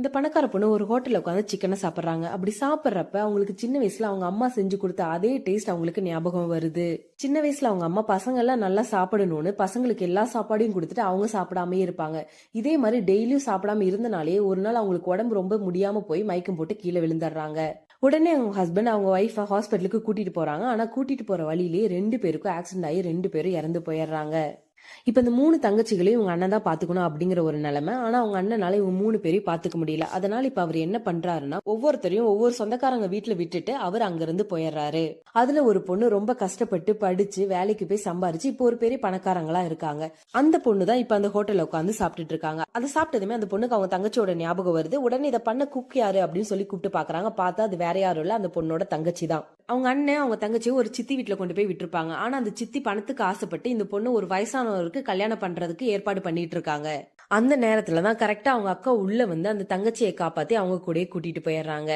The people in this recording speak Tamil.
இந்த பணக்கார பொண்ணு ஒரு ஹோட்டல்ல உட்காந்து சிக்கனை சாப்பிடுறாங்க. அப்படி சாப்பிடுறப்ப அவங்களுக்கு சின்ன வயசுல அவங்க அம்மா செஞ்சு கொடுத்த அதே டேஸ்ட் அவங்களுக்கு ஞாபகம் வருது. சின்ன வயசுல அவங்க அம்மா பசங்க எல்லாம் நல்லா சாப்பிடணும்னு பசங்களுக்கு எல்லா சாப்பாடையும் கொடுத்துட்டு அவங்க சாப்பிடாமே இருப்பாங்க. இதே மாதிரி டெய்லியும் சாப்பிடாம இருந்தனாலே ஒரு நாள் அவங்களுக்கு உடம்பு ரொம்ப முடியாம போய் மயக்கம் போட்டு கீழே விழுந்துடுறாங்க. உடனே அவங்க ஹஸ்பண்ட் அவங்க ஒய்ஃபை ஹாஸ்பிட்டலுக்கு கூட்டிட்டு போறாங்க. ஆனா கூட்டிட்டு போற வழியிலேயே 2 பேருக்கும் ஆக்சிடென்ட் ஆகி 2 பேரும் இறந்து போயிடுறாங்க. இப்ப இந்த 3 தங்கச்சிகளையும் இவங்க அண்ணன் தான் பாத்துக்கணும் அப்படிங்கிற ஒரு நிலைமை. ஆனா அவங்க அண்ணனால இவங்க 3 பேரையும் பாத்துக்க முடியல. அதனால இப்ப அவர் என்ன பண்றாருன்னா, ஒவ்வொருத்தரையும் ஒவ்வொரு சொந்தக்காரங்க வீட்டுல விட்டுட்டு அவர் அங்க இருந்து போயிடுறாரு. அதுல ஒரு பொண்ணு ரொம்ப கஷ்டப்பட்டு படிச்சு வேலைக்கு போய் சம்பாரிச்சு இப்போ ஒரு பெரிய பணக்காரங்களா இருக்காங்க. அந்த பொண்ணு தான் இப்ப அந்த ஹோட்டல்ல உட்காந்து சாப்பிட்டுட்டு இருக்காங்க. அதை சாப்பிட்டதுமே அந்த பொண்ணுக்கு அவங்க தங்கச்சியோட ஞாபகம் வருது. உடனே இதை பண்ண குக் யாரு அப்படின்னு சொல்லி கூப்பிட்டு பாக்குறாங்க. பார்த்தா அது வேற யாரும் இல்ல, அந்த பொண்ணோட தங்கச்சி தான். அவங்க அண்ணன் அவங்க தங்கச்சியும் ஒரு சித்தி வீட்டுல கொண்டு போய் விட்டுருப்பாங்க. ஆனா அந்த சித்தி பணத்துக்கு ஆசைப்பட்டு இந்த பொண்ணு ஒரு வயசானவருக்கு கல்யாணம் பண்றதுக்கு ஏற்பாடு பண்ணிட்டு இருக்காங்க. அந்த நேரத்துலதான் கரெக்டா அவங்க அக்கா உள்ள வந்து அந்த தங்கச்சியை காப்பாத்தி அவங்க கூடயே கூட்டிட்டு போயிடுறாங்க.